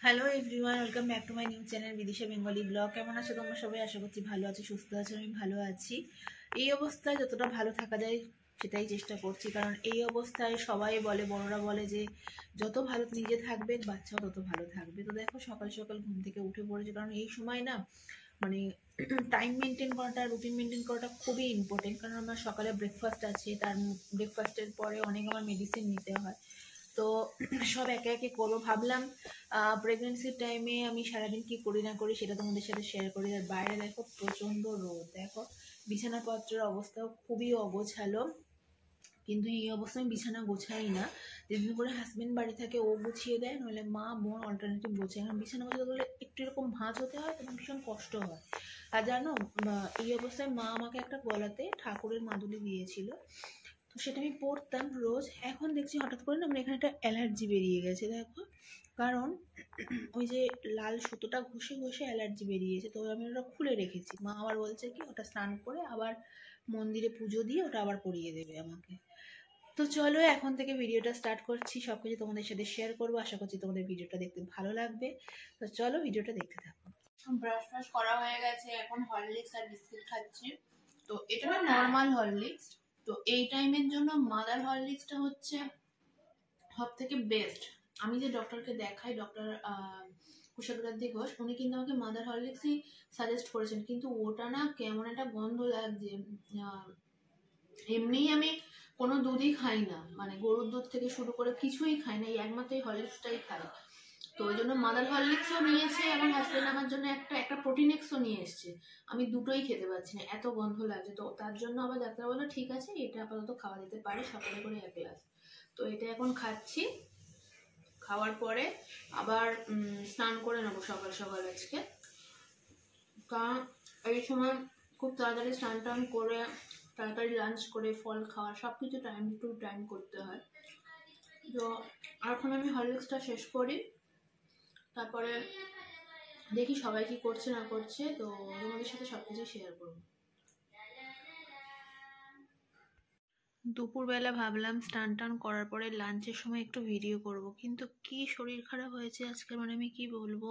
Hello everyone, welcome back to my new channel Bidisha Bengali blog. কেমন আছো তোমরা সবাই? আশা করছি ভালো আছি, সুস্থ আছো। আমি ভালো আছি। এই অবস্থায় যতটা ভালো থাকা যায় সেটাই চেষ্টা করছি, কারণ এই অবস্থায় সবাই বলে, বড়রা বলে যে যত ভালো নিজে থাকবে বাচ্চাও তত ভালো থাকবে। তো দেখো সকাল সকাল ঘুম থেকে উঠে পড়েছে, কারণ এই সময় না মানে টাইম মেনটেন করাটা, রুটিন মেনটেন করাটা খুবই ইম্পর্টেন্ট। কারণ আমার সকালে ব্রেকফাস্ট আছে, তার ব্রেকফাস্টের পরে অনেক আমার মেডিসিন নিতে হয়। তো সব একে একে করবো ভাবলাম। প্রেগনেন্সির টাইমে আমি সারাদিন কি করি না করি সেটা তোমাদের সাথে শেয়ার করি। আর বাইরে দেখো প্রচণ্ড রোদ, দেখো বিছানাপত্রের অবস্থাও খুবই অগোছালো। কিন্তু এই অবস্থায় বিছানা গোছাই না, যেদিন করে হাজবেন্ড বাড়ি থাকে ও গুছিয়ে দেয়, নইলে মা বোন অল্টারনেটিভ গোছায়। কারণ বিছানা গোছাতে গেলে একটু এরকম ভাঁজ হতে হয়, তখন ভীষণ কষ্ট হয়। আর জানো, এই অবস্থায় মা আমাকে একটা গলাতে ঠাকুরের মাদুলি দিয়েছিল, তো সেটা আমি পরতাম রোজ। এখন দেখছি হঠাৎ করে না আমার এখানে একটা অ্যালার্জি বেরিয়ে গেছে, দেখো। কারণ ওই যে লাল সুতোটা ঘষে ঘষে অ্যালার্জি বেরিয়েছে, তো আমি ওটা খুলে রেখেছি। মা আবার বলছে কি ওটা স্নান করে আবার মন্দিরে পুজো দিয়ে ওটা আবার পরিয়ে দেবে আমাকে। তো চলো এখন থেকে ভিডিওটা স্টার্ট করছি, সবকিছু তোমাদের সাথে শেয়ার করবো। আশা করছি তোমাদের ভিডিওটা দেখতে ভালো লাগবে। তো চলো ভিডিওটা দেখতে থাকো। ব্রাশ ফ্রাশ করা হয়ে গেছে, এখন হরলিক্স আর বিস্কিট খাচ্ছি। তো এটা না নর্মাল হরলিক্স। তো এই টাইমের জন্য মাদার হরলিক্সটা হচ্ছে সব থেকে বেস্ট। আমি যে ডক্টরকে দেখাই, ডক্টর কুশাগ্রাদি ঘোষ, উনি কিন্তু আমাকে মাদার হরলিক্সই সাজেস্ট করেছেন, কিন্তু ওটা না কেমন একটা গন্ধ লাগছে। এমনিই আমি কোনো দুধই খাই না, মানে গরুর দুধ থেকে শুরু করে কিছুই খাই না, এই একমাত্র এই হরলিক্সটাই খাই। তো ওই জন্য মাদার হরলিক্সও নিয়েছে, আমার হাজবেন্ড আমার জন্য একটা প্রোটিনেক্সও নিয়ে এসছে। আমি দুটোই খেতে পারছি না, এত গন্ধ লাগছে। তো তার জন্য আবার ডাক্তার বললো ঠিক আছে এটা আপাতত খাওয়া যেতে পারে, সকালে করে 1 গ্লাস। তো এটা এখন খাচ্ছি। খাওয়ার পরে আবার স্নান করে নেবো সকাল সকাল আজকে, কারণ এই সময় খুব তাড়াতাড়ি স্নান টান করে তাড়াতাড়ি লাঞ্চ করে ফল খাওয়া সব কিছু টাইম টু টাইম করতে হয়। তো এখন আমি হরলিক্সটা শেষ করি, তারপরে দেখি সবাই কি করছে না করছে, তো তোমাদের সাথে সবকিছু শেয়ার করবো। দুপুরবেলা ভাবলাম স্নান টান করার পরে লাঞ্চের সময় একটু ভিডিও করব, কিন্তু কি শরীর খারাপ হয়েছে আজকে, মানে আমি কি বলবো।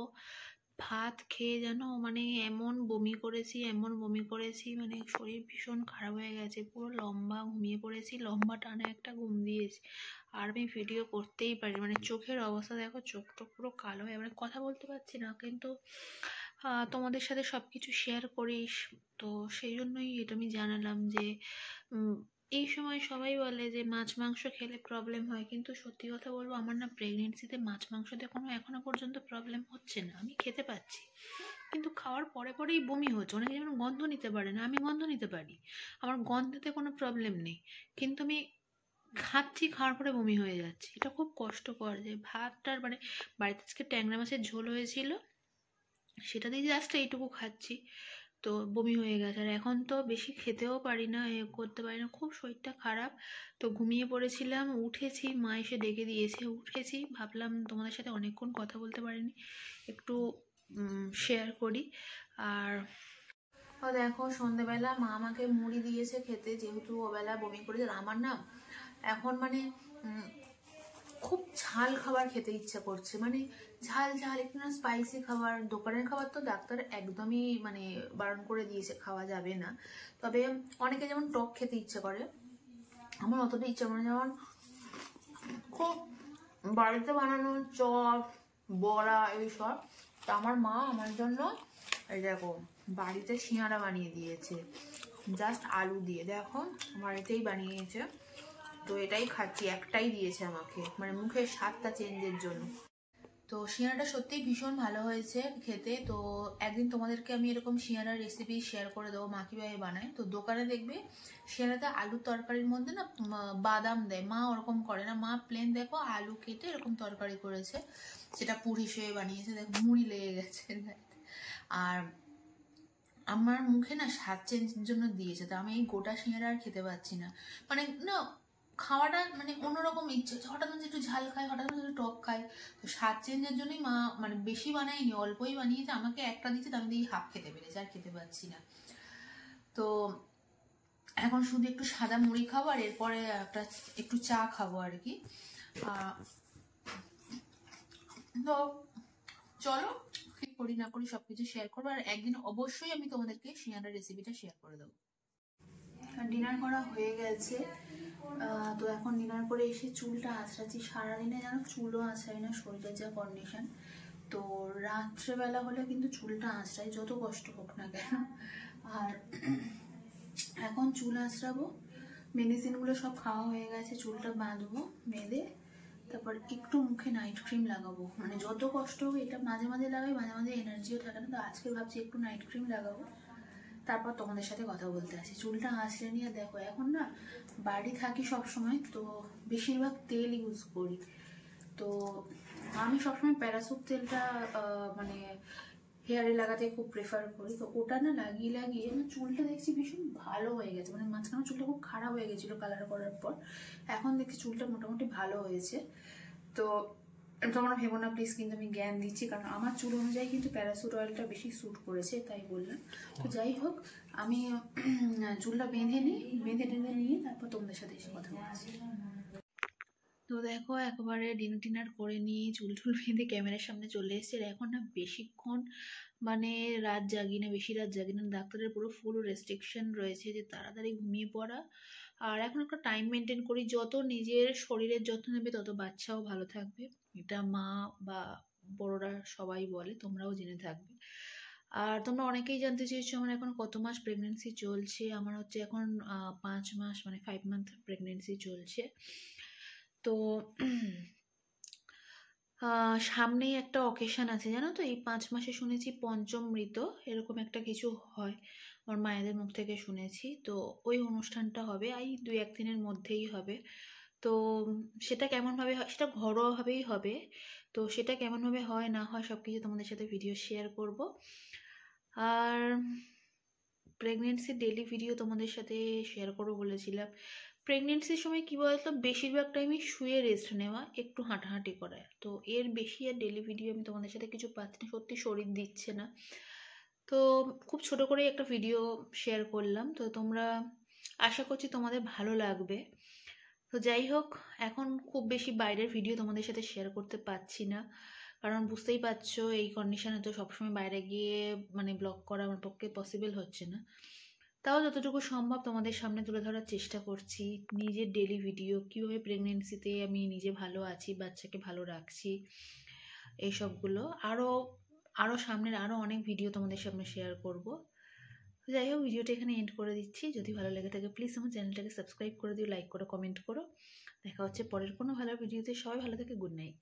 ভাত খেয়ে যেন মানে এমন বমি করেছি, মানে শরীর ভীষণ খারাপ হয়ে গেছে। পুরো লম্বা ঘুমিয়ে পড়েছি, লম্বা টানা একটা ঘুম দিয়েছি। আর আমি ভিডিও করতেই পারি, মানে চোখের অবস্থা দেখো, চোখটা পুরো কালো হয়ে, মানে কথা বলতে পারছি না, কিন্তু তোমাদের সাথে সব কিছু শেয়ার করিস। তো সেই জন্যই এটা আমি জানালাম যে এই সময় সবাই বলে যে মাছ মাংস খেলে প্রবলেম হয়, কিন্তু সত্যি কথা বলবো আমার না প্রেগনেন্সিতে মাছ মাংসতে কোনো এখনো পর্যন্ত প্রবলেম হচ্ছে না। আমি খেতে পাচ্ছি, কিন্তু খাওয়ার পরে পরেই বমি হচ্ছে। অনেকে যেমন গন্ধ নিতে পারে না, আমি গন্ধ নিতে পারি, আমার গন্ধেতে কোনো প্রবলেম নেই, কিন্তু আমি খাচ্ছি, খাওয়ার পরে বমি হয়ে যাচ্ছে। এটা খুব কষ্টকর। যে ভাতটার মানে বাড়িতে আজকে ট্যাংরা মাছের ঝোল হয়েছিল, সেটা দিয়ে জাস্ট এইটুকু খাচ্ছি, তো বমি হয়ে গেছে। আর এখন তো বেশি খেতেও পারি না, করতে পারি না, খুব শরীরটা খারাপ। তো ঘুমিয়ে পড়েছিলাম, উঠেছি, মা এসে ডেকে দিয়েছে, উঠেছি, ভাবলাম তোমাদের সাথে অনেকক্ষণ কথা বলতে পারিনি, একটু শেয়ার করি। আর দেখো সন্ধেবেলা মা আমাকে মুড়ি দিয়েছে খেতে, যেহেতু ওবেলা বমি করেছে। আমার না এখন মানে খুব ঝাল খাবার খেতে ইচ্ছা করছে, মানে ঝাল ঝাল একটু না স্পাইসি খাবার। দোকানের খাবার তো ডাক্তার একদমই মানে বারণ করে দিয়েছে, খাওয়া যাবে না। তবে অনেকে যেমন টক খেতে ইচ্ছে করে, আমার অতটা ইচ্ছা করে না। যেমন খুব বাড়িতে বানানো চপ, বড়া, এইসব। তো আমার মা আমার জন্য এই দেখো বাড়িতে সিঙাড়া বানিয়ে দিয়েছে, জাস্ট আলু দিয়ে, দেখো বাড়িতেই বানিয়েছে। তো এটাই খাচ্ছি, একটাই দিয়েছে আমাকে, মানে মুখের স্বাদটা চেঞ্জের জন্য। তো সিঙাড়াটা সত্যিই ভীষণ ভালো হয়েছে খেতে। তো একদিন তোমাদেরকে আমি এরকম সিঙাড়ার রেসিপি শেয়ার করে দেবো, মা কীভাবে বানায়। তো দোকানে দেখবে সিঙাড়াতে আলুর তরকারির মধ্যে না বাদাম দেয়, মা ওরকম করে না। মা প্লেন দেখো আলু কেটে এরকম তরকারি করেছে, সেটা পুর হিসেবে বানিয়েছে। দেখো মুড়ি লেগে গেছে। আর আমার মুখে না স্বাদ চেঞ্জের জন্য দিয়েছে, তো আমি এই গোটা সিঙাড়া আর খেতে পাচ্ছি না। মানে না খাওয়াটা মানে অন্যরকম ইচ্ছে হচ্ছে, হঠাৎ একটু ঝাল খাই, হঠাৎ একটু টক খাই। তো স্বাদ চেঞ্জের জন্যই মা মানে বেশি বানায়নি, অল্পই বানিয়েছে, আমাকে একটা দিচ্ছে, আমি দিয়ে হাফ খেতে পেরেছি, আর খেতে পাচ্ছি না। তো এখন শুধু একটু সাদা মুড়ি খাবো, আর এরপরে একটু চা খাবো আর কি। তো চলো কি করি না করি সবকিছু শেয়ার করবো, আর একদিন অবশ্যই আমি তোমাদেরকে শিয়ানের রেসিপিটা শেয়ার করে দেবো। ডিনার করা হয়ে গেছে, তো এখন ডিনার করে এসে চুলটা আঁচড়াচ্ছি। সারাদিনে যেন চুলও আঁচড়াই না, শরীরের যা কন্ডিশন। তো রাত্রেবেলা হলে কিন্তু চুলটা আঁচড়াই, যত কষ্ট হোক না কেন। আর এখন চুল আঁচড়াবো, মেডিসিনগুলো সব খাওয়া হয়ে গেছে, চুলটা বাঁধবো, বেঁধে তারপর একটু মুখে নাইট ক্রিম লাগাবো। মানে যত কষ্ট হোক, এটা মাঝে মাঝে লাগাই, মাঝে মাঝে এনার্জিও থাকে না, তো আজকে ভাবছি একটু নাইট ক্রিম লাগাবো, তারপর তোমাদের সাথে কথা বলতে আসি। চুলটা আঁচড়ে নিয়ে দেখো, এখন না বাড়ি থাকি সব সময়, তো বেশিরভাগ তেল ইউজ করি। তো আমি সবসময় প্যারাসুট তেলটা মানে হেয়ারে লাগাতে খুব প্রেফার করি। তো ওটা না লাগিয়ে লাগিয়ে আমার চুলটা দেখছি ভীষণ ভালো হয়ে গেছে। মানে মাঝখানে চুলটা খুব খারাপ হয়ে গেছিলো কালার করার পর, এখন দেখছি চুলটা মোটামুটি ভালো হয়েছে। তো তোমরা ভেবো না প্লিজ, কিন্তু আমি জ্ঞান দিচ্ছি, কারণ আমার চুল অনুযায়ী কিন্তু প্যারাসুট অয়েলটা বেশি স্যুট করেছে, তাই বললাম। তো যাই হোক, আমি চুলটা বেঁধে টেঁধে নিয়ে তারপর তোমাদের সাথে এসে কথা বলছি। তো দেখো, একবারে ডিনার করে নিয়ে চুল বেঁধে ক্যামেরার সামনে চলে এসেছে। আর এখন না বেশিক্ষণ মানে বেশি রাত জাগি না। ডাক্তারের পুরো ফুল রেস্ট্রিকশন রয়েছে যে তাড়াতাড়ি ঘুমিয়ে পড়া। আর এখন একটা টাইম মেনটেন করি, যত নিজের শরীরের যত্ন নেবে তত বাচ্চাও ভালো থাকবে। এটা মা বা বড়রা সবাই বলে, তোমরাও জেনে থাকবে। আর তোমরা অনেকেই জানতে চেয়েছো আমার এখন কত মাস প্রেগনেন্সি চলছে। আমার হচ্ছে এখন 5 মাস, মানে 5 মান্থ প্রেগনেন্সি চলছে। তো সামনেই একটা অকেশন আছে জানো তো, এই 5 মাসে শুনেছি পঞ্চমৃত এরকম একটা কিছু হয়, আমার মায়েদের মুখ থেকে শুনেছি। তো ওই অনুষ্ঠানটা হবে এই 2-1 দিনের মধ্যেই হবে। তো সেটা কেমনভাবে হয়, সেটা ঘরোয়াভাবেই হবে। তো সেটা কেমনভাবে হয় না হয় সব কিছু তোমাদের সাথে ভিডিও শেয়ার করব। আর প্রেগনেন্সির ডেলি ভিডিও তোমাদের সাথে শেয়ার করবো বলেছিলাম। প্রেগনেন্সির সময় কী বলতো, বেশিরভাগ টাইমই শুয়ে রেস্ট নেওয়া, একটু হাঁটাহাঁটি করা। তো এর বেশি আর ডেলি ভিডিও আমি তোমাদের সাথে কিছু পাচ্ছি না, সত্যি শরীর দিচ্ছে না। তো খুব ছোট করেই একটা ভিডিও শেয়ার করলাম, তো তোমরা আশা করছি তোমাদের ভালো লাগবে। তো যাই হোক, এখন খুব বেশি বাইরের ভিডিও তোমাদের সাথে শেয়ার করতে পারছি না, কারণ বুঝতেই পারছো এই কন্ডিশনে তো সবসময় বাইরে গিয়ে মানে ব্লগ করা আমার পক্ষে পসিবল হচ্ছে না। তাও যতটুকু সম্ভব তোমাদের সামনে তুলে ধরার চেষ্টা করছি নিজের ডেলি ভিডিও, কীভাবে প্রেগনেন্সিতে আমি নিজে ভালো আছি, বাচ্চাকে ভালো রাখছি, এইসবগুলো। আরও সামনের আরও অনেক ভিডিও তোমাদের সামনে শেয়ার করব। যাই হোক, ভিডিওটা এখানে এন্ড করে দিচ্ছি। যদি ভালো লেগে থাকে প্লিজ আমার চ্যানেলটাকে সাবস্ক্রাইব করে দিও, লাইক করো, কমেন্ট করো। দেখা হচ্ছে পরের কোনো ভালো ভিডিওতে। সবাই ভালো থাকে, গুড নাইট।